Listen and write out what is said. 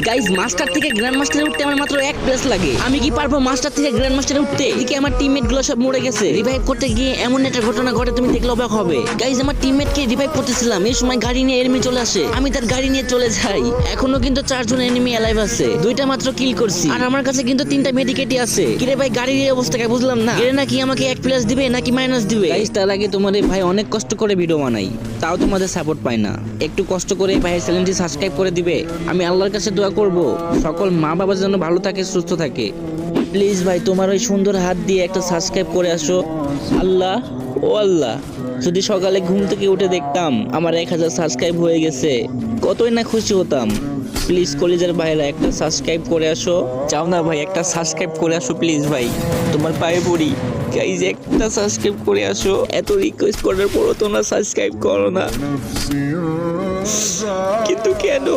Guys master থেকে grand মাস্টারে উঠতে আমার মাত্র 1 প্লেস লাগে। আমি কি পারবো মাস্টার থেকে গ্র্যান্ড মাস্টারে উঠতে? এদিকে আমার টিমমেট গুলো সব মরে গেছে। রিভাইভ করতে গিয়ে এমন একটা ঘটনা ঘটে তুমি দেখলে অবাক হবে। গাইজ আমার টিমমেট কে রিভাইভ করতেছিলাম, এই সময় গাড়ি নিয়ে এনিমি চলে আসে। আমি তার গাড়ি নিয়ে চলে যাই। এখনো কিন্তু 4 জন এনিমি অ্যালাইভ আছে। 2টা মাত্র কিল করছি আর আমার কাছে কিন্তু 3টা মেডিকেটই আছে। কিরে ভাই গাড়ির এই অবস্থাকে বুঝলাম না। এর নাকি আমাকে 1 প্লাস দিবে নাকি মাইনাস দিবে? গাইজ তার আগে তোমার এই ভাই অনেক কষ্ট করে ভিডিও বানাই, তাও তোমাদের সাপোর্ট পাই না। একটু কষ্ট করে ভাইয়ের চ্যানেলটি সাবস্ক্রাইব করে দিবে। আমি আল্লাহর কাছে দোয়া করব সকল মা বাবার জন্য ভালো থাকে, সুস্থ থাকে। প্লিজ ভাই তোমার ওই সুন্দর হাত দিয়ে একটা সাবস্ক্রাইব করে আসো। আল্লাহ ও আল্লাহ, যদি সকালে ঘুম থেকে উঠে দেখতাম আমার 1000 সাবস্ক্রাইব হয়ে গেছে, কতই না খুশি হতাম। প্লিজ কলিজার ভাইরা একটা সাবস্ক্রাইব করে আসো। চাও না ভাই একটা সাবস্ক্রাইব করে আসো প্লিজ ভাই, তোমার পায়ে পড়ি। গাইজ একটা সাবস্ক্রাইব করে আসো। এত রিকোয়েস্ট করার পরও তোমরা সাবস্ক্রাইব করো না, কিন্তু কেন?